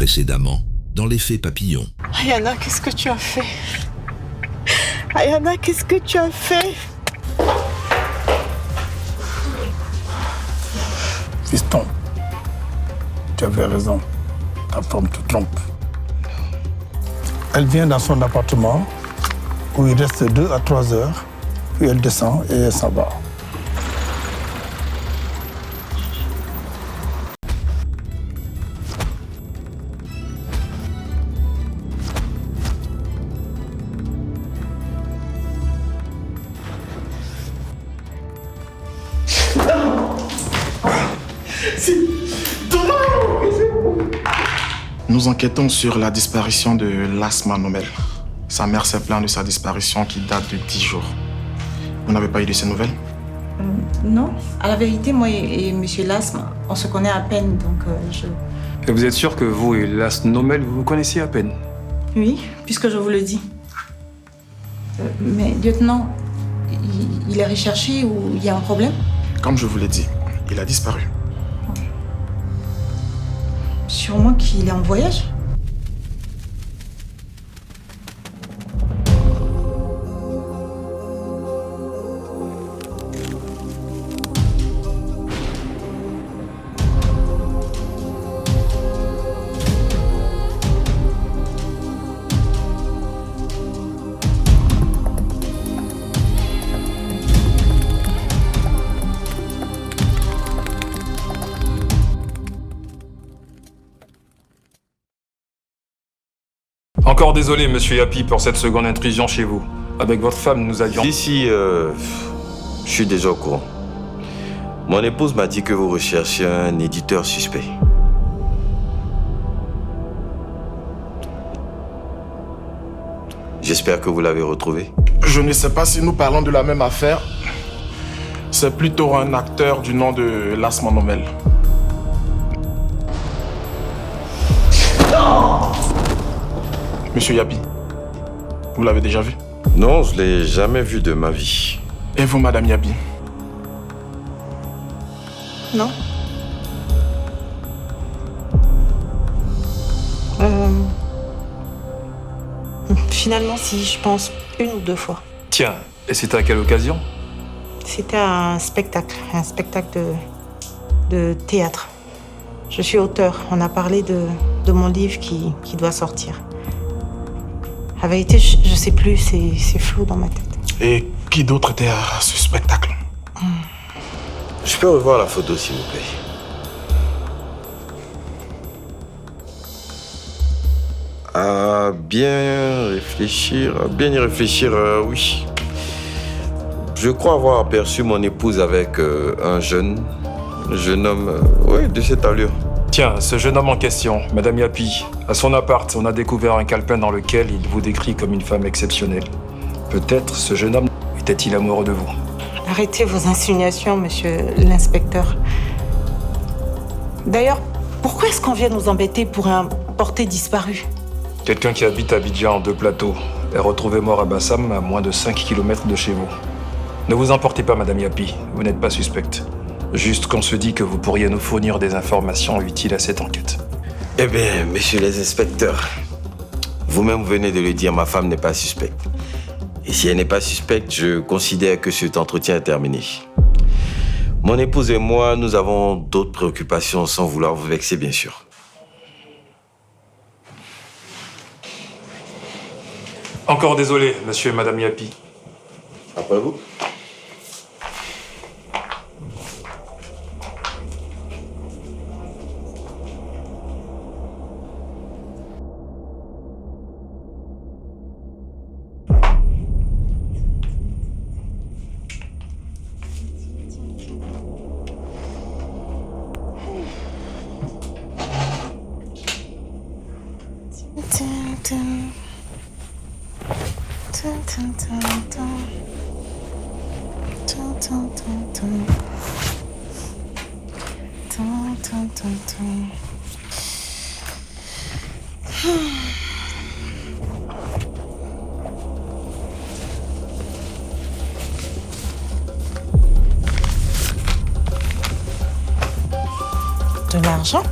précédemment dans l'effet papillon. Ayana, qu'est-ce que tu as fait? Ayana, qu'est-ce que tu as fait? Fiston, tu avais raison. Ta femme te trompe. Elle vient dans son appartement où il reste 2 à 3 heures, puis elle descend et elle s'en va. Nous enquêtons sur la disparition de Lasma Nomel. Sa mère s'est plainte de sa disparition qui date de 10 jours. Vous n'avez pas eu de ces nouvelles? Non. À la vérité, moi et M. Lasme, on se connaît à peine, donc je... Et vous êtes sûr que vous et Lasme Nomel, vous vous connaissiez à peine? Oui, puisque je vous le dis. Mais lieutenant, il est recherché ou il y a un problème? Comme je vous l'ai dit, il a disparu. Sûrement qu'il est en voyage. Encore désolé, monsieur Yapi, pour cette seconde intrusion chez vous. Avec votre femme, nous avions... Ici, je suis déjà au courant. Mon épouse m'a dit que vous recherchez un éditeur suspect. J'espère que vous l'avez retrouvé. Je ne sais pas si nous parlons de la même affaire. C'est plutôt un acteur du nom de Lasma Nomel. Monsieur Yapi, vous l'avez déjà vu? Non, je l'ai jamais vu de ma vie. Et vous, Madame Yapi? Non. Finalement, si, je pense 1 ou 2 fois. Tiens, et c'était à quelle occasion? C'était un spectacle de théâtre. Je suis auteur. On a parlé de mon livre qui doit sortir. La vérité, je sais plus, c'est flou dans ma tête. Et qui d'autre était à ce spectacle? Je peux revoir la photo, s'il vous plaît. À bien y réfléchir, oui. Je crois avoir aperçu mon épouse avec un jeune homme, oui, de cette allure. Tiens, ce jeune homme en question, Madame Yapi, à son appart, on a découvert un calepin dans lequel il vous décrit comme une femme exceptionnelle. Peut-être ce jeune homme était-il amoureux de vous? Arrêtez vos insinuations, monsieur l'inspecteur. D'ailleurs, pourquoi est-ce qu'on vient nous embêter pour un porté disparu? Quelqu'un qui habite à Abidjan en 2 plateaux est retrouvé mort à Bassam, à moins de 5 km de chez vous. Ne vous emportez pas, Madame Yapi, vous n'êtes pas suspecte. Juste qu'on se dit que vous pourriez nous fournir des informations utiles à cette enquête. Eh bien, messieurs les inspecteurs, vous-même venez de le dire, ma femme n'est pas suspecte. Et si elle n'est pas suspecte, je considère que cet entretien est terminé. Mon épouse et moi, nous avons d'autres préoccupations sans vouloir vous vexer, bien sûr. Encore désolé, monsieur et Madame Yapi. Après vous. De l'argent?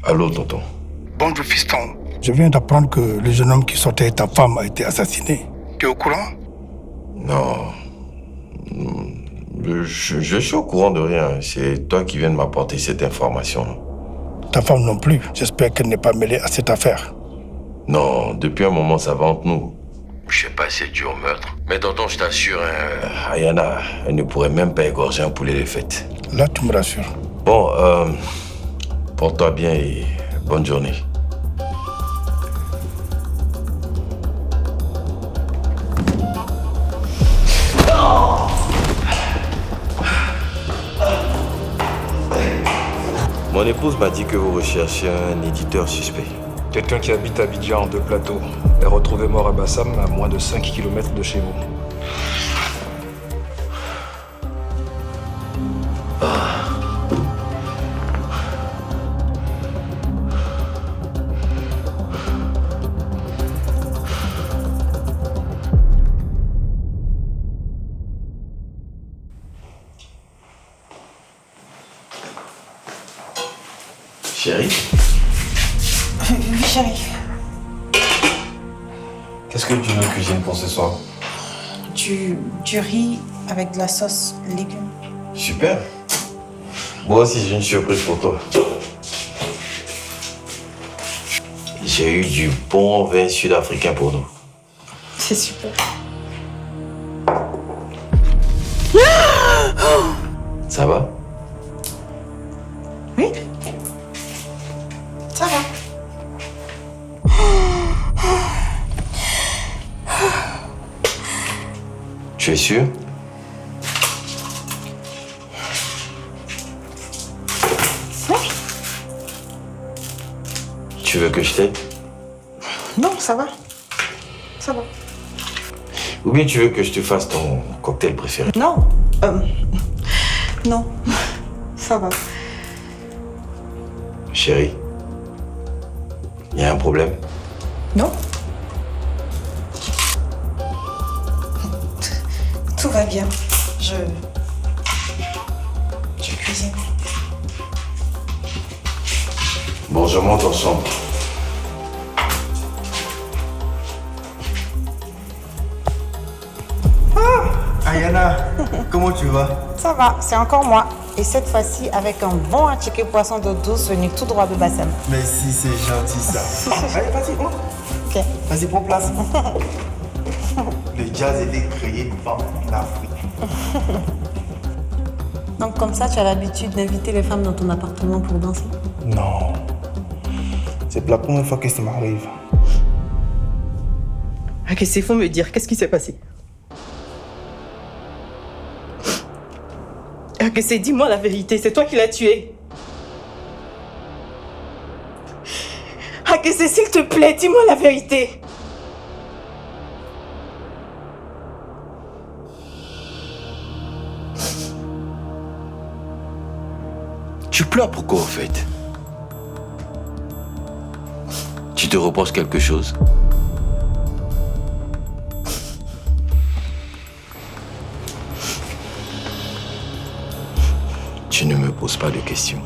Allô, tonton. Bonjour, fiston. Je viens d'apprendre que le jeune homme qui sortait de ta femme a été assassiné. Tu es au courant? Non. Je suis au courant de rien. C'est toi qui viens de m'apporter cette information. Ta femme non plus. J'espère qu'elle n'est pas mêlée à cette affaire. Non, depuis un moment, ça va entre nous. Je sais pas si c'est dû au meurtre. Mais tonton, je t'assure, Ayana, elle ne pourrait même pas égorger un poulet de fête. Là, tu me rassures. Bon, porte-toi bien et bonne journée. Mon épouse m'a dit que vous recherchez un éditeur suspect. Quelqu'un qui habite à Abidjan en 2 plateaux est retrouvé mort à Bassam, à moins de 5 km de chez vous. Chérie? Oui, chérie. Qu'est-ce que tu veux cuisiner pour ce soir? Du riz avec de la sauce légumes. Super. Moi aussi, j'ai une surprise pour toi. J'ai eu du bon vin sud-africain pour nous. C'est super. Ça va? Oui. Ça va. Tu es sûr? Oui. Tu veux que je t'aide? Non, ça va. Ça va. Ou bien tu veux que je te fasse ton cocktail préféré? Non. Non. Ça va. Chérie, il y a un problème? Non. Tout va bien. Je cuisine. Bon, je monte en chambre. Ayana, comment tu vas? Ça va, c'est encore moi. Et cette fois-ci, avec un bon attiqué poisson d'eau douce venu tout droit de Bassam. Merci, c'est gentil ça. Allez, vas-y, monte. Ok. Vas-y, prends place. Le jazz était créé en Afrique. Donc comme ça, tu as l'habitude d'inviter les femmes dans ton appartement pour danser? Non. C'est la première fois que ça m'arrive. Ah, qu'est-ce qu'il faut me dire? Qu'est-ce qui s'est passé? Ah, que c'est, dis-moi la vérité, c'est toi qui l'as tué. Ah, que c'est, s'il te plaît, dis-moi la vérité. Tu pleures pourquoi, au fait? Tu te reproches quelque chose? Tu ne me poses pas de questions.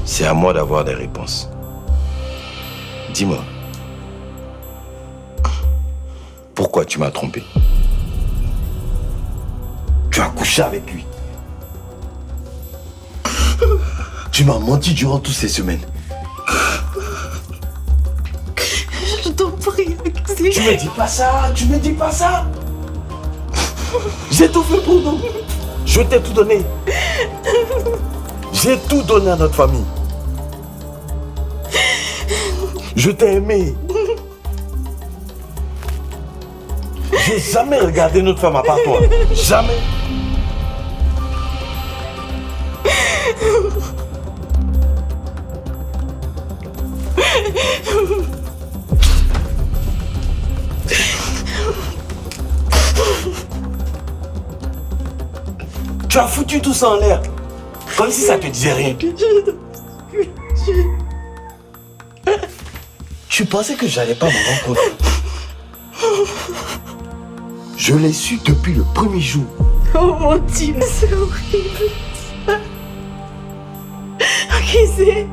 C'est à moi d'avoir des réponses. Dis-moi. Pourquoi tu m'as trompé? Tu as couché avec lui. Tu m'as menti durant toutes ces semaines. Je t'en prie, Tu me dis pas ça, tu me dis pas ça. J'ai tout fait pour nous. Je t'ai tout donné. J'ai tout donné à notre famille. Je t'ai aimé. J'ai jamais regardé notre femme à part toi. Jamais. Tu as foutu tout ça en l'air. Comme si ça te disait rien. Tu pensais que j'allais pas me rendre compte. Je l'ai su depuis le premier jour. Oh mon Dieu, c'est horrible. Ok, Qui c'est?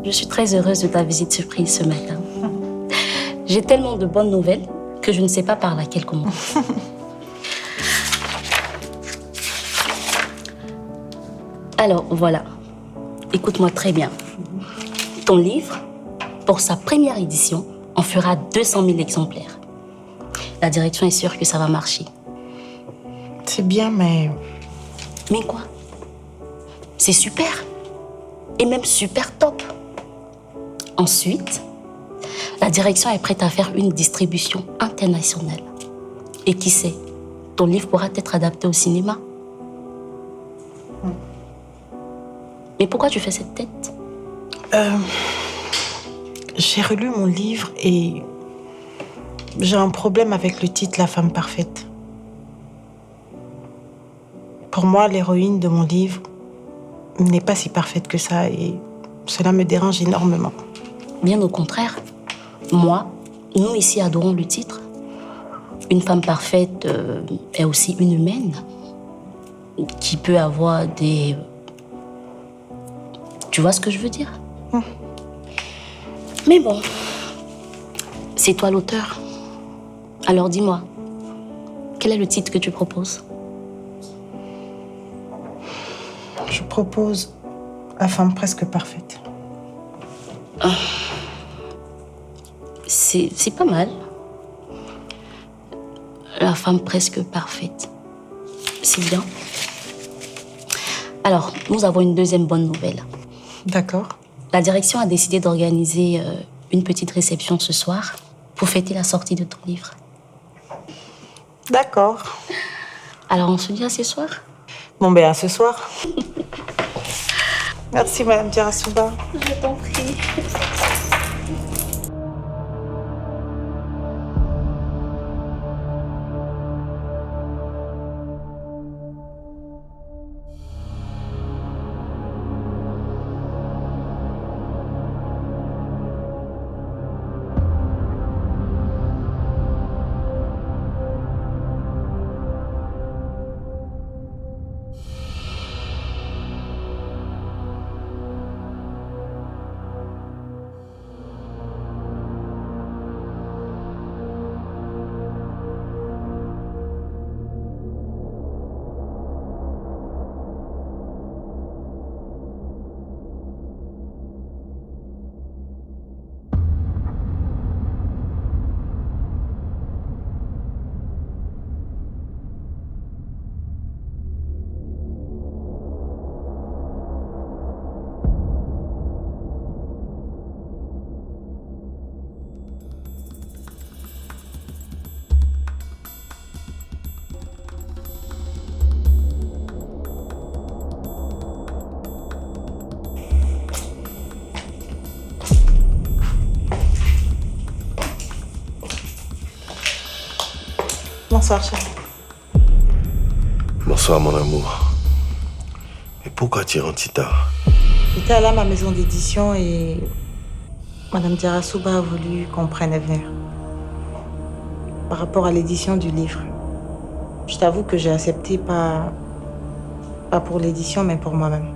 Je suis très heureuse de ta visite surprise ce matin. J'ai tellement de bonnes nouvelles que je ne sais pas par laquelle commencer. Alors, voilà. Écoute-moi très bien. Ton livre, pour sa première édition, en fera 200 000 exemplaires. La direction est sûre que ça va marcher. C'est bien, mais... Mais quoi? C'est super. Et même super top. Ensuite, la direction est prête à faire une distribution internationale. Et qui sait, ton livre pourra être adapté au cinéma. Mais pourquoi tu fais cette tête? J'ai relu mon livre et j'ai un problème avec le titre « La femme parfaite ». Pour moi, l'héroïne de mon livre n'est pas si parfaite que ça et cela me dérange énormément. Bien au contraire. Moi, nous ici adorons le titre. Une femme parfaite est aussi une humaine qui peut avoir des... Tu vois ce que je veux dire? Mais bon, c'est toi l'auteur. Alors dis-moi, quel est le titre que tu proposes? Je propose La femme presque parfaite. C'est pas mal. La femme presque parfaite. C'est bien. Alors, nous avons une deuxième bonne nouvelle. D'accord. La direction a décidé d'organiser une petite réception ce soir pour fêter la sortie de ton livre. D'accord. Alors, on se dit à ce soir? Bon, ben, à ce soir. Merci, Madame Diarra-Souba. Je t'en prie. Bonsoir, chérie. Bonsoir, mon amour. Mais pourquoi tu rentres si tard? J'étais allée à ma maison d'édition et Madame Diarasouba a voulu qu'on prenne avenir par rapport à l'édition du livre. Je t'avoue que j'ai accepté pas pour l'édition, mais pour moi-même.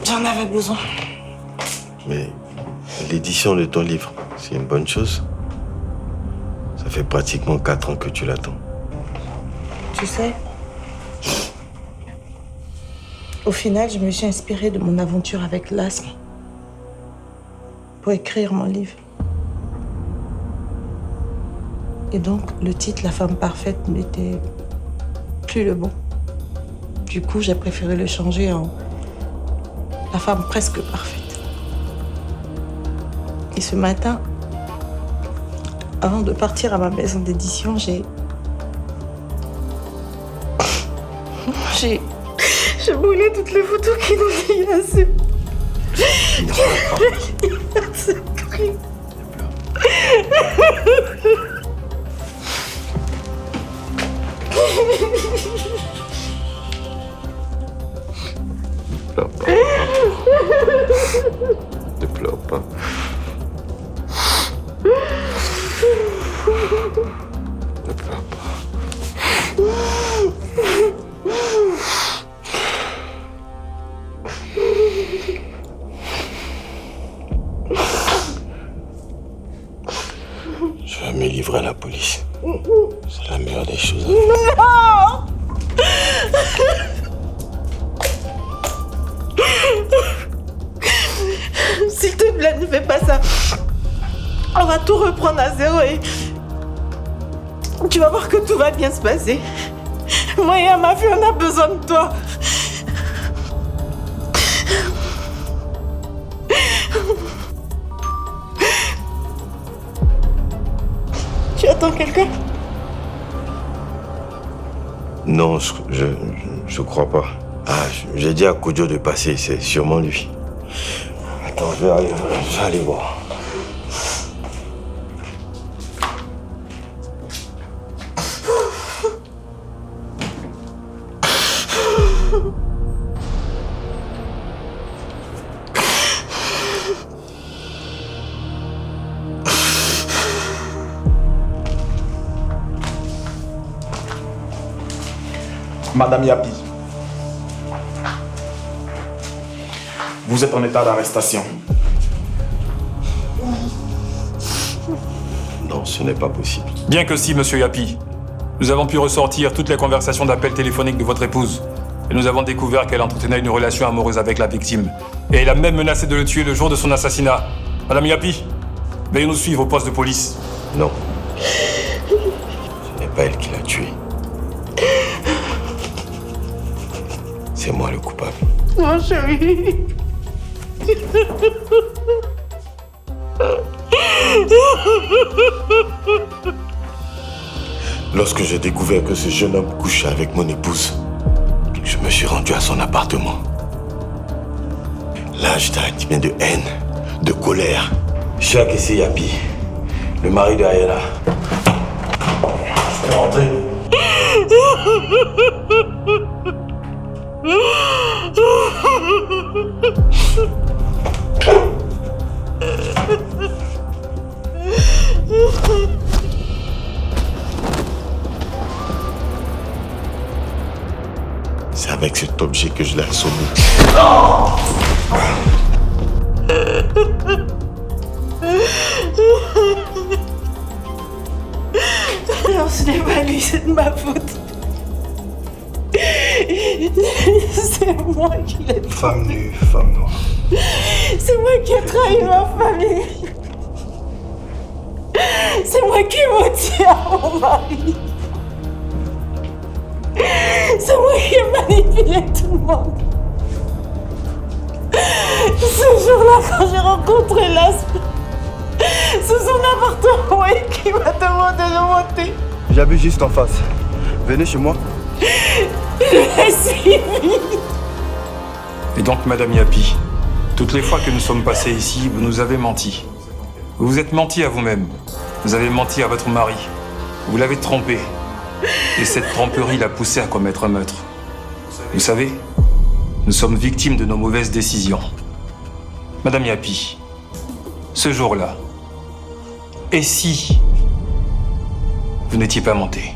J'en avais besoin. Mais l'édition de ton livre, c'est une bonne chose. Ça fait pratiquement 4 ans que tu l'attends. Tu sais, au final, je me suis inspirée de mon aventure avec l'asthme pour écrire mon livre. Et donc, le titre « La femme parfaite » n'était plus le bon. Du coup, j'ai préféré le changer en « La femme presque parfaite ». Et ce matin, avant de partir à ma maison d'édition, j'ai brûlé toutes les photos qui nous liaient à ce cri. Ne pleure pas. Ne pleure pas. Je vais me livrer à la police. C'est la meilleure des choses à faire. Non! S'il te plaît, ne fais pas ça. On va tout reprendre à zéro et tu vas voir que tout va bien se passer. Moi et ma fille, on a besoin de toi. Tu attends quelqu'un? Non, je crois pas. Ah, j'ai dit à Kodjo de passer, c'est sûrement lui. Attends, je vais aller voir. Madame Yapi, vous êtes en état d'arrestation. Non, ce n'est pas possible. Bien que si, monsieur Yapi. Nous avons pu ressortir toutes les conversations d'appel téléphonique de votre épouse. Et nous avons découvert qu'elle entretenait une relation amoureuse avec la victime. Et elle a même menacé de le tuer le jour de son assassinat. Madame Yapi, veuillez nous suivre au poste de police. Non. Ce n'est pas elle qui l'a tué. C'est moi le coupable. Non, chérie. Lorsque j'ai découvert que ce jeune homme couchait avec mon épouse, je me suis rendu à son appartement. Là, j'étais animé de haine, de colère. Je suis agressé Yapi, le mari de Ayala. Je suis rentré. C'est avec cet objet que je l'ai assommé. Non, ce n'est pas lui, c'est de ma faute. C'est moi qui l'ai tué. Femme nue, femme noire. C'est moi qui ai trahi ma famille. C'est moi qui ai menti à mon mari. C'est moi qui ai manipulé tout le monde. Ce jour-là, quand j'ai rencontré l'asthme, sous son appartement et qui m'a demandé de monter. J'habite juste en face. Venez chez moi. Je l'ai suivi. Et donc, Madame Yapi, toutes les fois que nous sommes passés ici, vous nous avez menti. Vous vous êtes menti à vous-même. Vous avez menti à votre mari. Vous l'avez trompé. Et cette tromperie l'a poussé à commettre un meurtre. Vous savez, nous sommes victimes de nos mauvaises décisions. Madame Yapi, ce jour-là, et si vous n'étiez pas montée?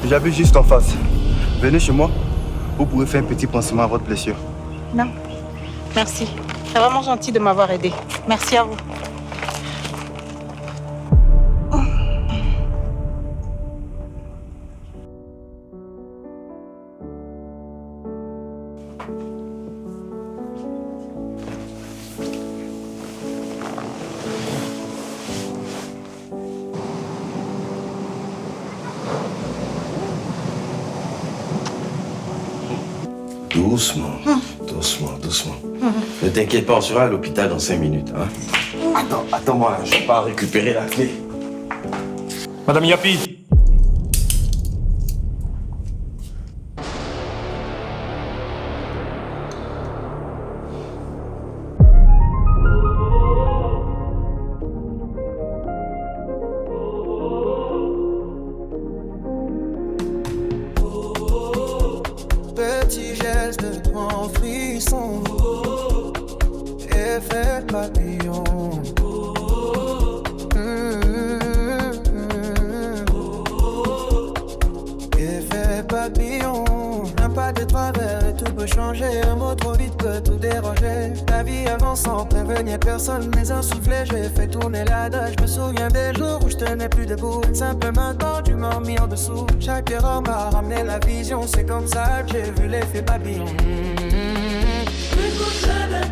J'habite juste en face. Venez chez moi, vous pourrez faire un petit pansement à votre blessure. Non, merci. C'est vraiment gentil de m'avoir aidé. Merci à vous. Doucement. Ne t'inquiète pas, on sera à l'hôpital dans 5 minutes. Hein? Attends-moi, je vais pas récupérer la clé. Madame Yapi! Petit geste de grand frisson, effet papillon. Effet papillon. Un pas de travers et tout peut changer. Un mot trop vite peut tout déranger. La vie avance sans prévenir personne, mais un soufflet, j'ai fait tourner la dalle. Je me souviens des jours où je tenais plus debout. Simplement quand tu m'as mis en dessous. Chaque erreur m'a ramené la vision. C'est comme ça que j'ai vu l'effet papillon. Écoute la